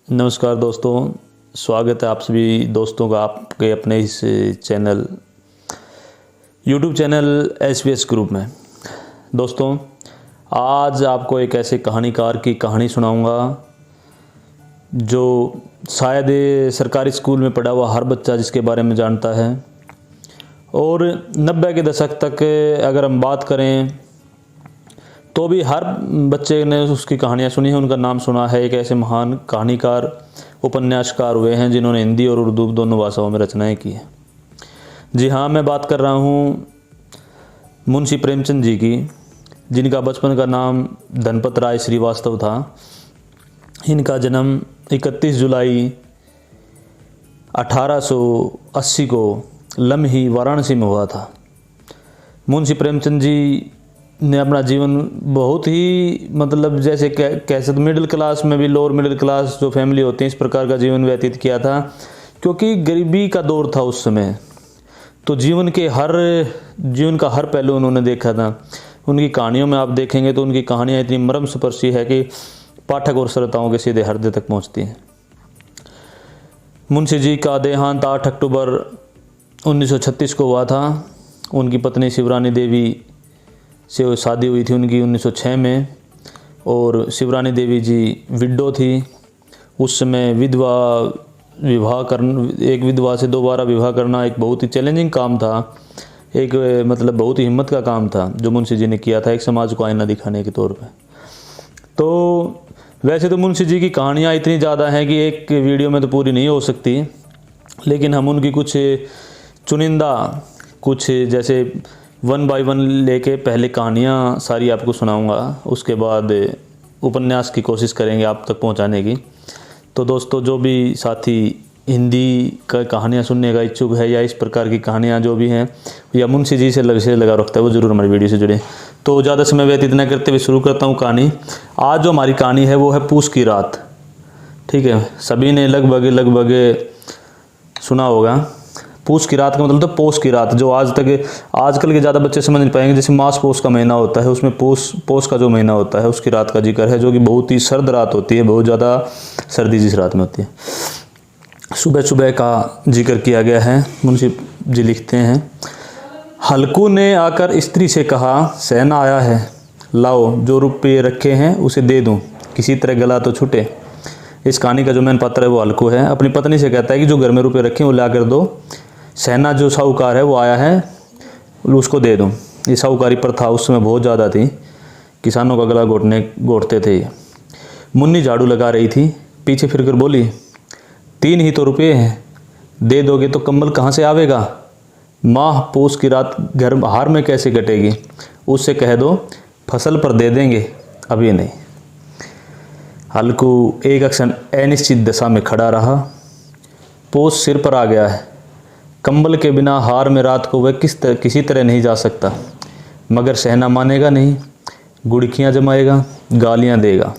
नमस्कार दोस्तों, स्वागत है आप सभी दोस्तों का आपके अपने इस चैनल यूट्यूब चैनल एसवीएस ग्रुप में। दोस्तों, आज आपको एक ऐसे कहानीकार की कहानी सुनाऊंगा जो शायद सरकारी स्कूल में पढ़ा हुआ हर बच्चा जिसके बारे में जानता है। और 90 के दशक तक अगर हम बात करें तो भी हर बच्चे ने उसकी कहानियाँ सुनी है, उनका नाम सुना है। एक ऐसे महान कहानीकार उपन्यासकार हुए हैं जिन्होंने हिंदी और उर्दू दोनों भाषाओं में रचनाएं की हैं। जी हाँ, मैं बात कर रहा हूँ मुंशी प्रेमचंद जी की, जिनका बचपन का नाम धनपत राय श्रीवास्तव था। इनका जन्म 31 जुलाई 1880 को लम्ही वाराणसी में हुआ था। मुंशी प्रेमचंद जी ने अपना जीवन बहुत ही जैसे कह सकते मिडिल क्लास में भी, लोअर मिडिल क्लास जो फैमिली होती है, इस प्रकार का जीवन व्यतीत किया था, क्योंकि गरीबी का दौर था उस समय। तो जीवन का हर पहलू उन्होंने देखा था। उनकी कहानियों में आप देखेंगे तो उनकी कहानियाँ इतनी मर्मस्पर्शी है कि पाठक और श्रोताओं के सीधे हृदय तक पहुँचती हैं। मुंशी जी का देहांत 8 अक्टूबर 1936 को हुआ था। उनकी पत्नी शिवरानी देवी से शादी हुई थी उनकी 1906 में, और शिवरानी देवी जी विडो थी। उस समय एक विधवा से दोबारा विवाह करना एक बहुत ही चैलेंजिंग काम था, एक बहुत ही हिम्मत का काम था जो मुंशी जी ने किया था, एक समाज को आईना दिखाने के तौर पे। तो वैसे तो मुंशी जी की कहानियाँ इतनी ज़्यादा हैं कि एक वीडियो में तो पूरी नहीं हो सकती, लेकिन हम उनकी कुछ चुनिंदा जैसे 1 बाय 1 लेके पहले कहानियाँ सारी आपको सुनाऊंगा, उसके बाद उपन्यास की कोशिश करेंगे आप तक पहुंचाने की। तो दोस्तों, जो भी साथी हिंदी का कहानियाँ सुनने का इच्छुक है या इस प्रकार की कहानियाँ जो भी हैं या मुंशी जी से लगा रखता है, वो ज़रूर हमारी वीडियो से जुड़े। तो ज़्यादा समय व्यतीत न करते हुए शुरू करता हूँ कहानी। आज जो हमारी कहानी है वो है पूस की रात। ठीक है, सभी ने लगभग सुना होगा। पूस की रात का मतलब तो पोष की रात, जो आजकल के ज़्यादा बच्चे समझ नहीं पाएंगे। जैसे मास पोष का महीना होता है, उसमें पोष का जो महीना होता है उसकी रात का जिक्र है, जो कि बहुत ही सर्द रात होती है, बहुत ज़्यादा सर्दी जिस रात में होती है। सुबह का जिक्र किया गया है। मुंशी जी लिखते हैं, हल्कू ने आकर स्त्री से कहा, सहना आया है, लाओ जो रुपये रखे हैं उसे दे दूँ, किसी तरह गला तो छूटे। इस कहानी का जो मेन पात्र है वो हल्कू है। अपनी पत्नी से कहता है कि जो घर में रुपये रखे हैं वो ला कर दो, सहना जो साहूकार है वो आया है, उसको दे दूँ। ये साहूकारी प्रथा उस समय बहुत ज़्यादा थी, किसानों का गला घोटते थे। मुन्नी झाड़ू लगा रही थी, पीछे फिर कर बोली, 3 ही तो रुपये हैं, दे दोगे तो कंबल कहाँ से आवेगा? माह पूस की रात घर हार में कैसे कटेगी? उससे कह दो फसल पर दे देंगे, अभी नहीं। हल्कू एक क्षण अनिश्चित दशा में खड़ा रहा। पोष सिर पर आ गया है, कंबल के बिना हार में रात को वह किसी तरह नहीं जा सकता, मगर सहना मानेगा नहीं, गुड़कियाँ जमाएगा, गालियाँ देगा।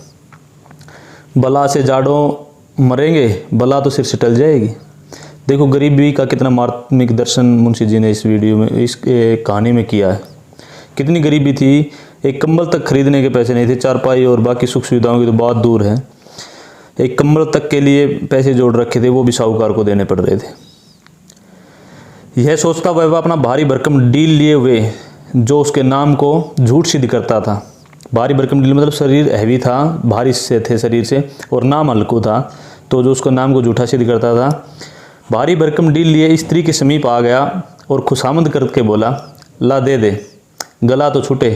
बला से जाड़ों मरेंगे, बला तो सिर से टल जाएगी। देखो गरीबी का कितना मार्मिक दर्शन मुंशी जी ने इस वीडियो में, इस कहानी में किया है। कितनी गरीबी थी, एक कंबल तक खरीदने के पैसे नहीं थे, चारपाई और बाकी सुख सुविधाओं की तो बात दूर है। एक कंबल तक के लिए पैसे जोड़ रखे थे, वो भी साहूकार को देने पड़ रहे थे। यह सोचता वह अपना भारी भरकम डील लिए हुए, जो उसके नाम को झूठ सिद्ध करता था। भारी भरकम डील मतलब शरीर हैवी था, भारी से थे शरीर से, और नाम हल्कू था, तो जो उसको नाम को झूठा सिद्ध करता था। भारी भरकम डील लिए स्त्री के समीप आ गया और खुशामद करके बोला, ला दे दे, गला तो छूटे,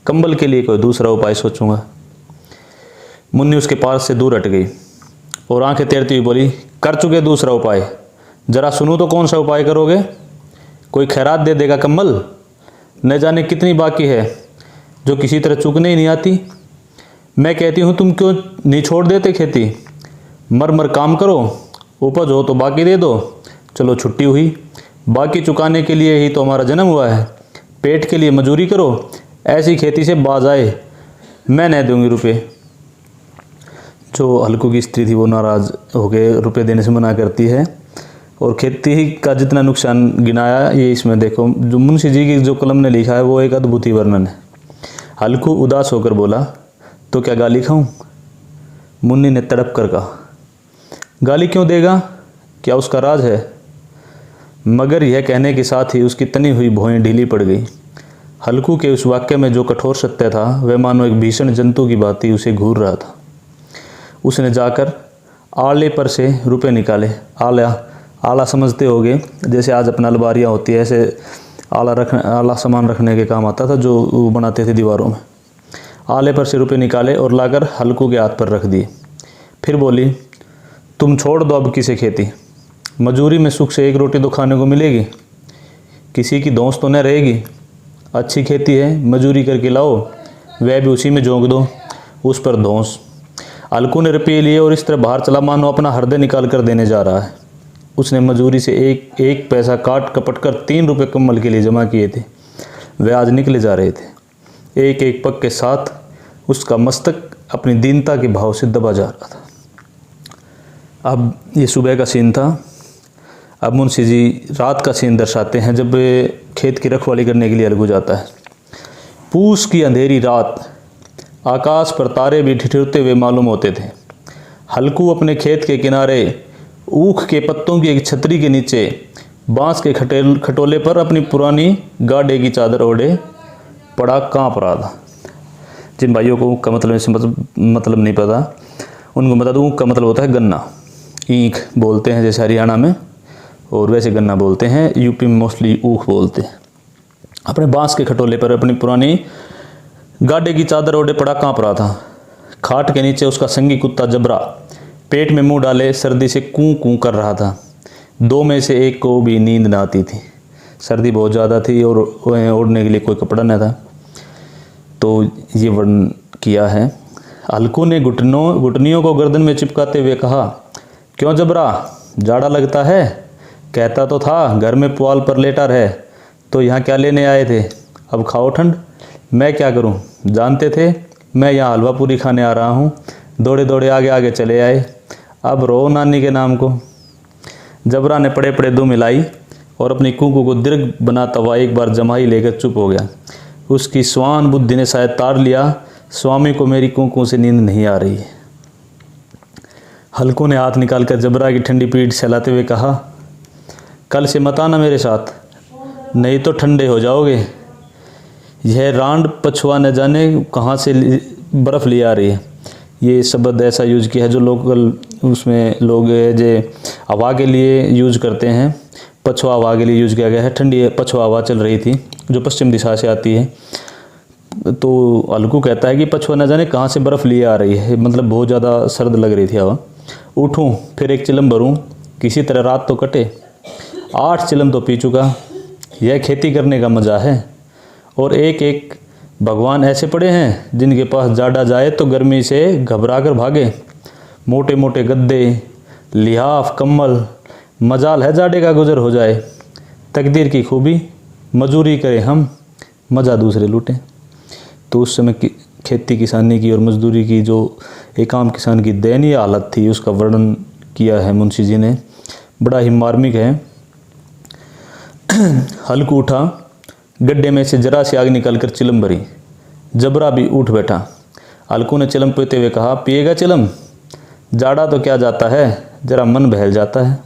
कंबल के लिए कोई दूसरा उपाय सोचूंगा। मुन्नी उसके पास से दूर हट गई और आंखें तैरती हुई बोली, कर चुके दूसरा उपाय, जरा सुनो तो कौन सा उपाय करोगे? कोई खैरात दे देगा कंबल? न जाने कितनी बाकी है जो किसी तरह चुकने ही नहीं आती। मैं कहती हूँ तुम क्यों नहीं छोड़ देते खेती? मर काम करो, उपज हो तो बाकी दे दो। चलो छुट्टी हुई, बाकी चुकाने के लिए ही तो हमारा जन्म हुआ है। पेट के लिए मजूरी करो, ऐसी खेती से बाज आए, मैं नहीं दूंगी रुपये। जो हल्कू की स्त्री थी वो नाराज़ हो गए, रुपये देने से मना करती है। और खेती का जितना नुकसान गिनाया, ये इसमें देखो जो मुंशी जी की जो कलम ने लिखा है वो एक अद्भुत ही वर्णन है। हल्कू उदास होकर बोला, तो क्या गाली खाऊं? मुन्नी ने तड़प कर कहा, गाली क्यों देगा, क्या उसका राज है? मगर यह कहने के साथ ही उसकी तनी हुई भौहें ढीली पड़ गई। हल्कू के उस वाक्य में जो कठोर सत्य था वह मानो एक भीषण जंतु की भांति उसे घूर रहा था। उसने जाकर आले पर से रुपए निकाले। आला समझते होगे, जैसे आज अपना अलमारियाँ होती है, ऐसे आला सामान रखने के काम आता था जो वो बनाते थे दीवारों में। आले पर से रुपए निकाले और लाकर हल्कू के हाथ पर रख दिए। फिर बोली, तुम छोड़ दो अब किसे खेती, मजूरी में सुख से एक रोटी तो खाने को मिलेगी, किसी की धौंस तो न रहेगी। अच्छी खेती है, मजूरी करके लाओ, वह भी उसी में झोंक दो, उस पर धौंस। हल्कू ने रुपये लिए और इस तरह बाहर चला मानो अपना हृदय निकाल कर देने जा रहा है। उसने मजूरी से एक पैसा काट कपट कर 3 रुपये कम्बल के लिए जमा किए थे, वह आज निकले जा रहे थे। एक एक पग के साथ उसका मस्तक अपनी दीनता के भाव से दबा जा रहा था। अब ये सुबह का सीन था। अब मुंशी जी रात का सीन दर्शाते हैं जब खेत की रखवाली करने के लिए हल्कू जाता है। पूस की अंधेरी रात, आकाश पर तारे भी ठिठुरते हुए मालूम होते थे। हल्कू अपने खेत के किनारे ऊख के पत्तों की एक छतरी के नीचे बांस के खटोले पर अपनी पुरानी गाडे की चादर ओढ़े पड़ा कांप रहा था। जिन भाइयों को ऊख का मतलब नहीं पता, उनको बता दूँ, ऊख का मतलब होता है गन्ना। ईख बोलते हैं जैसे हरियाणा में, और वैसे गन्ना बोलते हैं, यूपी में मोस्टली ऊख बोलते हैं। अपने बांस के खटोले पर अपनी पुरानी गाडे की चादर ओढ़े पड़ा कांप रहा था। खाट के नीचे उसका संगी कुत्ता जबरा पेट में मुंह डाले सर्दी से कूं कूं कर रहा था। 2 में से एक को भी नींद न आती थी। सर्दी बहुत ज़्यादा थी और ओढ़ने के लिए कोई कपड़ा न था। तो ये वर्णन किया है। हल्कू ने घुटनियों को गर्दन में चिपकाते हुए कहा, क्यों जबरा, जाड़ा लगता है? कहता तो था घर में पुआल पर लेटा रहे, तो यहाँ क्या लेने आए थे? अब खाओ ठंड। मैं क्या करूँ, जानते थे मैं यहाँ हलवा पूरी खाने आ रहा हूँ। दौड़े दौड़े आगे आगे चले आए, अब रो नानी के नाम को। जबरा ने पड़े पड़े दुम मिलाई और अपनी कूकू को दीर्घ बनाता हुआ एक बार जमाई लेकर चुप हो गया। उसकी स्वान बुद्धि ने शायद तार लिया, स्वामी को मेरी कूकू से नींद नहीं आ रही है। हल्कू ने हाथ निकालकर जबरा की ठंडी पीठ सहलाते हुए कहा, कल से मत आना मेरे साथ, नहीं तो ठंडे हो जाओगे। यह रांड पछुआ न जाने कहाँ से बर्फ़ ले आ रही है। ये शब्द ऐसा यूज किया है जो लोकल उसमें लोग जो हवा के लिए यूज करते हैं। पछुआ हवा के लिए यूज किया गया है। ठंडी पछुआ हवा चल रही थी जो पश्चिम दिशा से आती है। तो हल्कू कहता है कि पछुआ न जाने कहाँ से बर्फ़ लिए आ रही है, मतलब बहुत ज़्यादा सर्द लग रही थी हवा। उठूँ फिर एक चिलम भरूँ, किसी तरह रात तो कटे। 8 चिलम तो पी चुका। यह खेती करने का मज़ा है। और एक एक भगवान ऐसे पड़े हैं जिनके पास जाड़ा जाए तो गर्मी से घबरा कर भागे। मोटे मोटे गद्दे, लिहाफ, कम्बल, मजाल है जाड़े का गुजर हो जाए। तकदीर की खूबी, मजूरी करें हम, मज़ा दूसरे लूटें। तो उस समय की खेती किसानी की और मजदूरी की जो एक आम किसान की दयनीय हालत थी उसका वर्णन किया है मुंशी जी ने। बड़ा ही मार्मिक है। हल्कू उठा, गड्ढे में से जरा सी आग निकालकर चिलम भरी। जबरा भी उठ बैठा। हल्कू ने चिलम पीते हुए कहा, पिएगा चिलम? जाड़ा तो क्या जाता है, जरा मन बहल जाता है।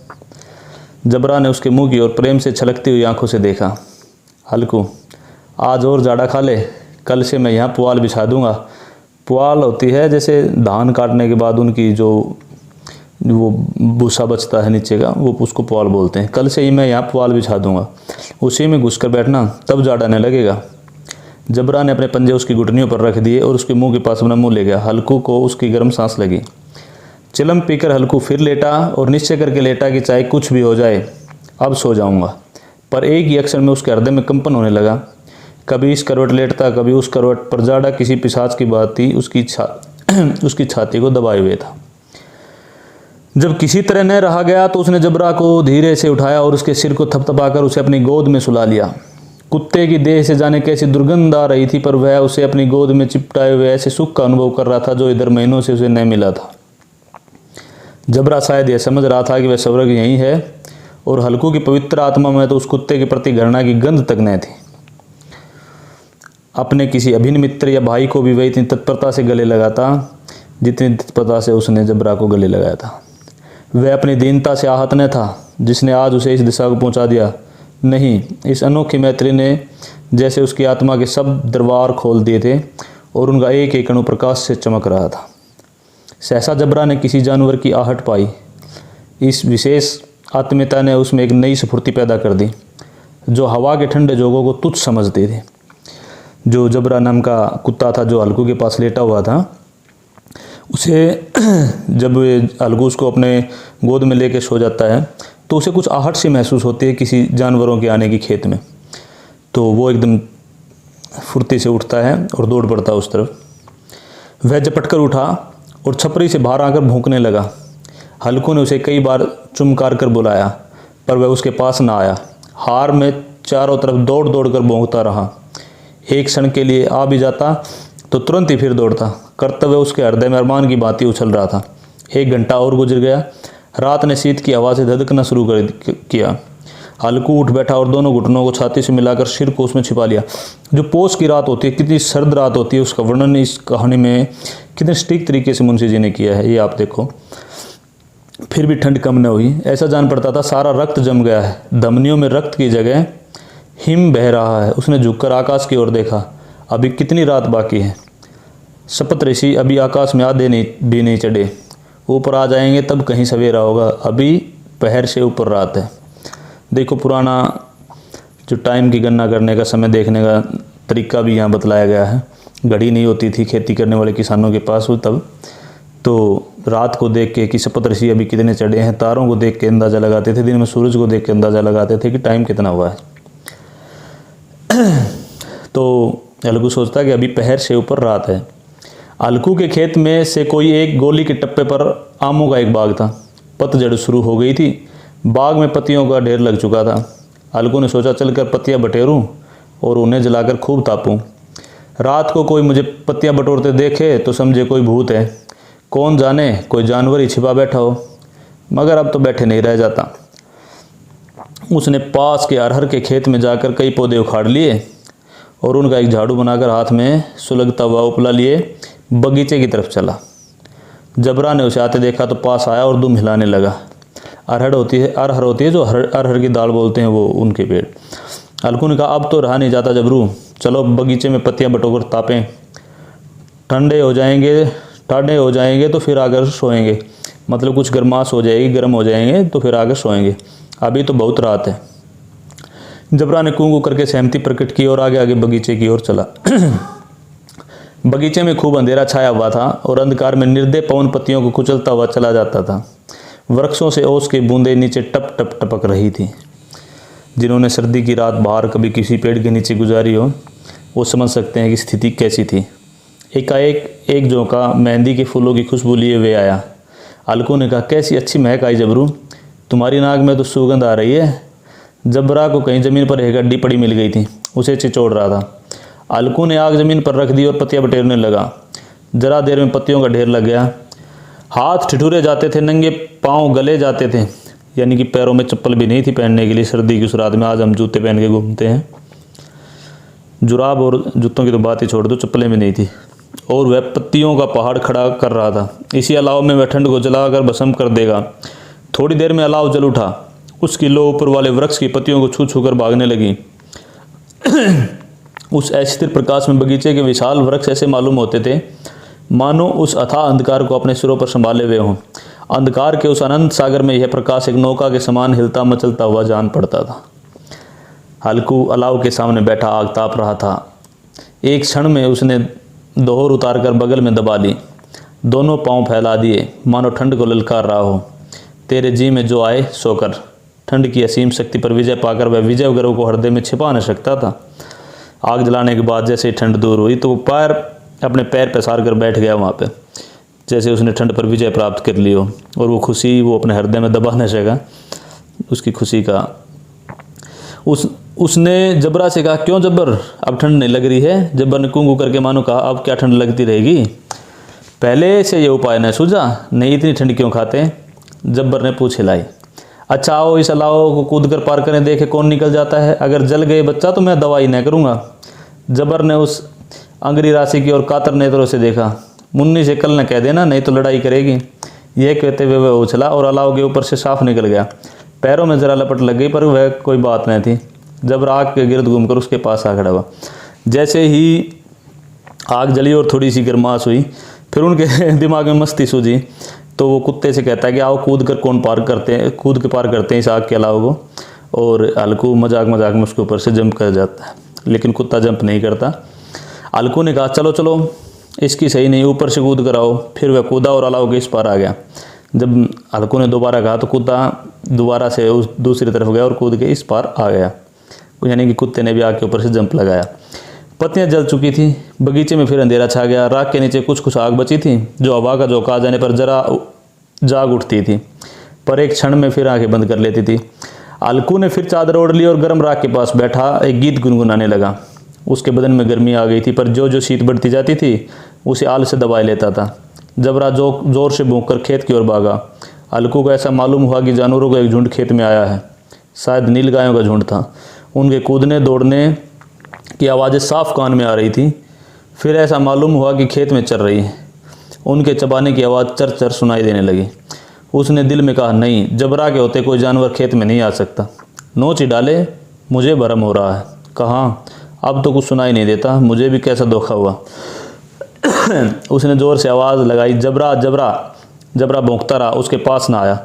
जबरा ने उसके मुंह की ओर प्रेम से छलकती हुई आंखों से देखा। हल्कू, आज और जाड़ा खा ले, कल से मैं यहाँ पुआल बिछा दूंगा। पुआल होती है जैसे धान काटने के बाद उनकी जो वो भूसा बचता है नीचे का, वो उसको पुआल बोलते हैं। कल से ही मैं यहाँ पुआल बिछा दूंगा, उसी में घुस कर बैठना, तब जाड़ा नहीं लगेगा। जबरा ने अपने पंजे उसकी घुटनियों पर रख दिए और उसके मुंह के पास अपना मुंह ले गया। हल्कू को उसकी गर्म सांस लगी। चिलम पीकर हल्कू फिर लेटा और निश्चय करके लेटा कि चाहे कुछ भी हो जाए अब सो जाऊंगा। पर एक ही अक्षर में उसके हृदय में कंपन होने लगा। कभी इस करवट लेटता, कभी उस करवट पर। जाड़ा किसी पिशाच की बात थी उसकी छाती को दबाए हुए था। जब किसी तरह न रहा गया तो उसने जबरा को धीरे से उठाया और उसके सिर को थपथपाकर उसे अपनी गोद में सुला लिया। कुत्ते की देह से जाने कैसी दुर्गंध आ रही थी, पर वह उसे अपनी गोद में चिपटाए हुए ऐसे सुख का अनुभव कर रहा था जो इधर महीनों से उसे न मिला था। जबरा शायद यह समझ रहा था कि वह स्वर्ग यही है और हल्कू की पवित्र आत्मा में तो उस कुत्ते के प्रति घृणा की गंध तक न थी। अपने किसी अभिन्न मित्र या भाई को भी वह इतनी तत्परता से गले लगाता जितनी तत्परता से उसने जबरा को गले लगाया था। वह अपनी दीनता से आहत न था जिसने आज उसे इस दिशा को पहुंचा दिया। नहीं, इस अनोखी मैत्री ने जैसे उसकी आत्मा के सब दरबार खोल दिए थे और उनका एक एक अणु प्रकाश से चमक रहा था। सहसा जबरा ने किसी जानवर की आहट पाई। इस विशेष आत्मीयता ने उसमें एक नई स्फूर्ति पैदा कर दी जो हवा के ठंडे जोगों को तुच्छ समझते थे। जो जबरा नाम का कुत्ता था जो हल्कू के पास लेटा हुआ था, उसे जब हल्कू उसको अपने गोद में लेके सो जाता है तो उसे कुछ आहट सी महसूस होती है किसी जानवरों के आने की खेत में। तो वो एकदम फुर्ती से उठता है और दौड़ पड़ता है उस तरफ। वह झपट कर उठा और छपरी से बाहर आकर भौंकने लगा। हल्कू ने उसे कई बार चुमकार कर बुलाया पर वह उसके पास ना आया। हार में चारों तरफ दौड़ दौड़ कर भौंकता रहा। एक क्षण के लिए आ भी जाता तो तुरंत ही फिर दौड़ता। कर्तव्य उसके हृदय में अरमान की बातें उछल रहा था। 1 घंटा और गुजर गया। रात ने शीत की हवा से धधकना शुरू किया। हल्कू उठ बैठा और दोनों घुटनों को छाती से मिलाकर सिर को उसमें छिपा लिया। जो पोष की रात होती है, कितनी सर्द रात होती है, उसका वर्णन इस कहानी में कितने सटीक तरीके से मुंशी जी ने किया है, ये आप देखो। फिर भी ठंड कम न हुई। ऐसा जान पड़ता था सारा रक्त जम गया है। धमनियों में रक्त की जगह हिम बह रहा है। उसने झुककर आकाश की ओर देखा। अभी कितनी रात बाकी है। शपथ ऋषि अभी आकाश में आधे भी नहीं चढ़े। ऊपर आ जाएंगे तब कहीं सवेरा होगा। अभी पहर से ऊपर रात है। देखो, पुराना जो टाइम की गणना करने का, समय देखने का तरीका भी यहाँ बतलाया गया है। घड़ी नहीं होती थी खेती करने वाले किसानों के पास वो तब, तो रात को देख के कि शपथ ऋषि अभी कितने चढ़े हैं, तारों को देख के अंदाज़ा लगाते थे। दिन में सूरज को देख के अंदाज़ा लगाते थे कि टाइम कितना हुआ है। तो हल्कू सोचता कि अभी पहर से ऊपर रात है। हल्कू के खेत में से कोई एक गोली के टप्पे पर आमों का एक बाग था। पतझड़ शुरू हो गई थी। बाग में पत्तियों का ढेर लग चुका था। हल्कू ने सोचा चलकर पत्तियां बटेरूं और उन्हें जलाकर खूब तापूं। रात को कोई मुझे पत्तियां बटोरते देखे तो समझे कोई भूत है। कौन जाने कोई जानवर ही छिपा बैठा हो। मगर अब तो बैठे नहीं रह जाता। उसने पास के अरहर के खेत में जाकर कई पौधे उखाड़ लिए और उनका एक झाड़ू बनाकर हाथ में सुलगता हुआ उपला लिए बगीचे की तरफ चला। जबरा ने उसे आते देखा तो पास आया और दुम हिलाने लगा। अरहर होती है जो अरहर की दाल बोलते हैं, वो उनके पेड़। हल्कू ने कहा अब तो रहा नहीं जाता जबरू, चलो बगीचे में पत्तियां बटोकर तापें। ठंडे हो जाएंगे तो फिर आकर सोएंगे। मतलब कुछ गर्माश हो जाएगी, गर्म हो जाएंगे तो फिर आकर सोएंगे। अभी तो बहुत रात है। जबरा ने कूंकू करके सहमति प्रकट की और आगे आगे बगीचे की ओर चला। बगीचे में खूब अंधेरा छाया हुआ था और अंधकार में निर्दय पवन पत्तियों को कुचलता हुआ चला जाता था। वृक्षों से ओस की बूंदें नीचे टप टप टपक रही थी। जिन्होंने सर्दी की रात बाहर कभी किसी पेड़ के नीचे गुजारी हो वो समझ सकते हैं कि स्थिति कैसी थी। एकाएक एक झोंका मेहंदी के फूलों की खुशबू लिए वे आया। हल्कू ने कहा कैसी अच्छी महक आई जबरू, तुम्हारी नाक में तो सुगंध आ रही है। जबरा को कहीं ज़मीन पर एक हड्डी पड़ी मिल गई थी, उसे चिचोड़ रहा था। हल्कू ने आग ज़मीन पर रख दी और पत्तियां बटेरने लगा। जरा देर में पत्तियों का ढेर लग गया। हाथ ठिठुरे जाते थे, नंगे पाँव गले जाते थे, यानी कि पैरों में चप्पल भी नहीं थी पहनने के लिए सर्दी की उस रात में। आज हम जूते पहन के घूमते हैं, जुराब और जूतों की तो बात ही छोड़ दो, चप्पलें भी नहीं थी। और वह पत्तियों का पहाड़ खड़ा कर रहा था। इसी अलाव में वह ठंड को जलाकर भस्म कर देगा। थोड़ी देर में अलाव जल उठा। उसकी लो ऊपर वाले वृक्ष की पत्तियों को छू छू कर भागने लगी। उस अस्थिर प्रकाश में बगीचे के विशाल वृक्ष ऐसे मालूम होते थे मानो उस अथाह अंधकार को अपने सिरों पर संभाले हुए हों। अंधकार के उस अनंत सागर में यह प्रकाश एक नौका के समान हिलता मचलता हुआ जान पड़ता था। हल्कू अलाव के सामने बैठा आग ताप रहा था। एक क्षण में उसने दोहर उतार कर बगल में दबा ली। दोनों पांव फैला दिए मानो ठंड को ललकार रहा हो। तेरे जी में जो आए सो कर। ठंड की असीम शक्ति पर विजय पाकर वह विजय गर्व को हृदय में छिपा न सकता था। आग जलाने के बाद जैसे ठंड दूर हुई तो वो अपने पैर पसार कर बैठ गया वहाँ पे, जैसे उसने ठंड पर विजय प्राप्त कर ली हो। और वो खुशी वो अपने हृदय में दबा न सका। उसकी खुशी का उसने जबरा से कहा क्यों जब्बर, अब ठंड नहीं लग रही है। जब्बर ने कूंकू करके मानो कहा अब क्या ठंड लगती रहेगी, पहले से ये उपाय न सूझा, नहीं इतनी ठंड क्यों खाते। जब्बर ने पूछ हिलाई। अच्छा आओ इस अलाव को कूद कर पार करें, देखे कौन निकल जाता है। अगर जल गए बच्चा तो मैं दवाई न करूँगा। जब्बर ने उस अंगरी राशि की और कातर नेत्रों से देखा। मुन्नी से कल न कह देना, नहीं तो लड़ाई करेगी। यह कहते हुए वह उछला और अलाव के ऊपर से साफ निकल गया। पैरों में जरा लपट लग गई पर वह कोई बात नहीं थी। जबरा आग के गिर्द घूमकर उसके पास आ खड़ा हुआ। जैसे ही आग जली और थोड़ी सी गर्माश हुई, फिर उनके दिमाग में मस्ती सूझी तो वो कुत्ते से कहता है कि आओ कूद के पार करते हैं इस आग के अलाव को। और अलकू मजाक में उसके ऊपर से जंप कर जाता है, लेकिन कुत्ता जंप नहीं करता। अलकू ने कहा चलो चलो इसकी सही नहीं, ऊपर से कूद कर आओ। फिर वह कूदा और अलाव के इस पार आ गया। जब अलकू ने दोबारा कहा तो कुत्ता दोबारा से उस दूसरी तरफ गया और कूद के इस पार आ गया, यानी कि कुत्ते ने भी आग के ऊपर से जंप लगाया। पत्तियां जल चुकी थी, बगीचे में फिर अंधेरा छा गया। राख के नीचे कुछ आग बची थी जो हवा का झोंका आ जाने पर जरा जाग उठती थी, पर एक क्षण में फिर आंखें बंद कर लेती थी। अलकू ने फिर चादर ओढ़ ली और गर्म राख के पास बैठा एक गीत गुनगुनाने लगा। उसके बदन में गर्मी आ गई थी, पर जो शीत बढ़ती जाती थी उसे आल से दबाए लेता था। जबरा जोर से भूंककर खेत की ओर भागा। अलकू को ऐसा मालूम हुआ कि जानवरों का एक झुंड खेत में आया है। शायद नीलगायों का झुंड था। उनके कूदने दौड़ने की आवाज़ें साफ कान में आ रही थी। फिर ऐसा मालूम हुआ कि खेत में चर रही है। उनके चबाने की आवाज़ चर चर सुनाई देने लगी। उसने दिल में कहा, नहीं, जबरा के होते कोई जानवर खेत में नहीं आ सकता। नोच ही डाले, मुझे भरम हो रहा है। कहाँ, अब तो कुछ सुनाई नहीं देता। मुझे भी कैसा धोखा हुआ। उसने ज़ोर से आवाज़ लगाई, जबरा जबरा। जबरा भौंकता रहा, उसके पास ना आया।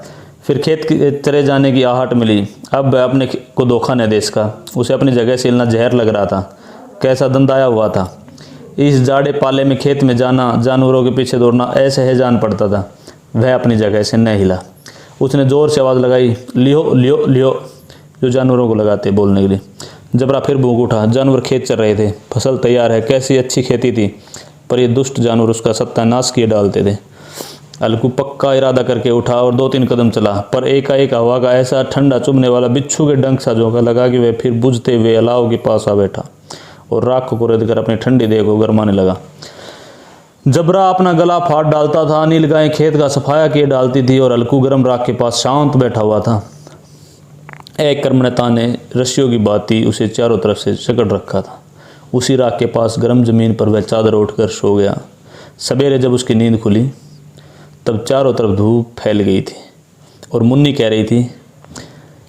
फिर खेत के चले जाने की आहट मिली। अब वह अपने को धोखा न दे इसका। उसे अपनी जगह से हिलना जहर लग रहा था। कैसा दंदाया हुआ था। इस जाड़े पाले में खेत में जाना, जानवरों के पीछे दौड़ना ऐसे है जान पड़ता था। वह अपनी जगह से न हिला। उसने ज़ोर से आवाज़ लगाई, लियो लियो लियो, जो जानवरों को लगाते बोलने के लिए। जबरा फिर भूख उठा। जानवर खेत चल रहे थे। फसल तैयार है, कैसी अच्छी खेती थी, पर ये दुष्ट जानवर उसका सत्यानाश किए डालते थे। अलकू पक्का इरादा करके उठा और 2-3 कदम चला, पर एकाएक हवा का ऐसा ठंडा चुभने वाला बिच्छू के डंक सा झोंका लगा कि वह फिर बुझते हुए अलाव के पास आ बैठा और राख को कुरेद कर अपनी ठंडी देह को गरमाने लगा। जबरा अपना गला फाड़ डालता था, नीलगायें खेत का सफाया किए डालती थी और अलकू गर्म राख के पास शांत बैठा हुआ था। एक कर्मणता ने रस्सियों की बाती उसे चारों तरफ से जकड़ रखा था। उसी राख के पास गर्म जमीन पर वह चादर उठकर सो गया। सवेरे जब उसकी नींद खुली तब चारों तरफ धूप फैल गई थी और मुन्नी कह रही थी,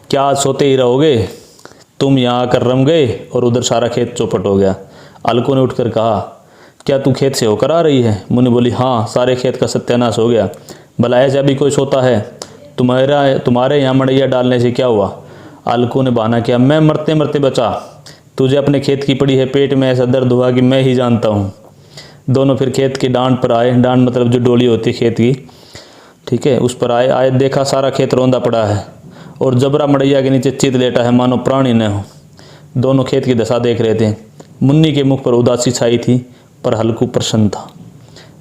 क्या आज सोते ही रहोगे? तुम यहाँ आकर रम गए और उधर सारा खेत चौपट हो गया। अलकू ने उठकर कहा, क्या तू खेत से होकर आ रही है? मुन्नी बोली, हाँ, सारे खेत का सत्यानाश हो गया। भला ऐसे अभी कोई सोता है? तुम्हारे यहाँ मड़ैया डालने से क्या हुआ? अलकू ने बहाना किया, मैं मरते मरते बचा। तुझे अपने खेत की पड़ी है, पेट में ऐसा दर्द हुआ कि मैं ही जानता हूँ। दोनों फिर खेत की डांड पर आए। डांड मतलब जो डोली होती है खेत की, ठीक है, उस पर आए। देखा सारा खेत रौंदा पड़ा है और जबरा मड़ैया के नीचे चित लेटा है, मानो प्राणी न हो। दोनों खेत की दशा देख रहे थे। मुन्नी के मुख पर उदासी छाई थी, पर अलकू प्रसन्न था।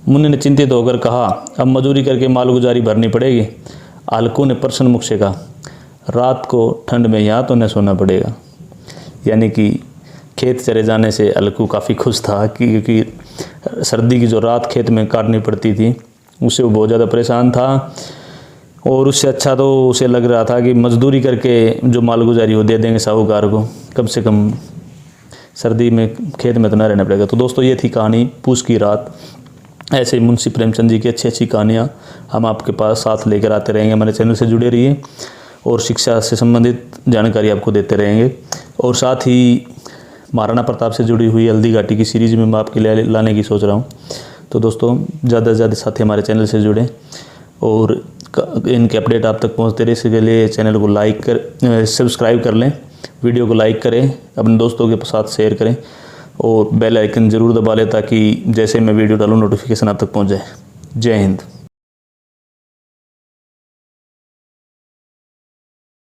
मुन्नी ने चिंतित होकर कहा, अब मजूरी करके मालगुजारी भरनी पड़ेगी। अलकू ने प्रसन्न मुख से कहा, रात को ठंड में यहाँ तो न सोना पड़ेगा। यानी कि खेत चले जाने से अलकू काफ़ी खुश था, क्योंकि सर्दी की जो रात खेत में काटनी पड़ती थी उससे वो बहुत ज़्यादा परेशान था। और उससे अच्छा तो उसे लग रहा था कि मजदूरी करके जो मालगुजारी हो दे देंगे साहूकार को, कम से कम सर्दी में खेत में तो ना रहना पड़ेगा। तो दोस्तों, ये थी कहानी पूस की रात। ऐसे ही मुंशी प्रेमचंद जी की अच्छी अच्छी कहानियाँ हम आपके पास साथ लेकर आते रहेंगे। हमारे चैनल से जुड़े रहिए और शिक्षा से संबंधित जानकारी आपको देते रहेंगे। और साथ ही महाराणा प्रताप से जुड़ी हुई हल्दी घाटी की सीरीज़ में मैं आपके लिए लाने की सोच रहा हूँ। तो दोस्तों, ज़्यादा से ज़्यादा साथी हमारे चैनल से जुड़ें और इनके अपडेट आप तक पहुँचते रहे। इसके लिए चैनल को सब्सक्राइब कर लें, वीडियो को लाइक करें, अपने दोस्तों के साथ शेयर करें और बेल आइकन ज़रूर दबा लें ताकि जैसे मैं वीडियो डालूँ नोटिफिकेशन आप तक पहुँच जाए। जय हिंद।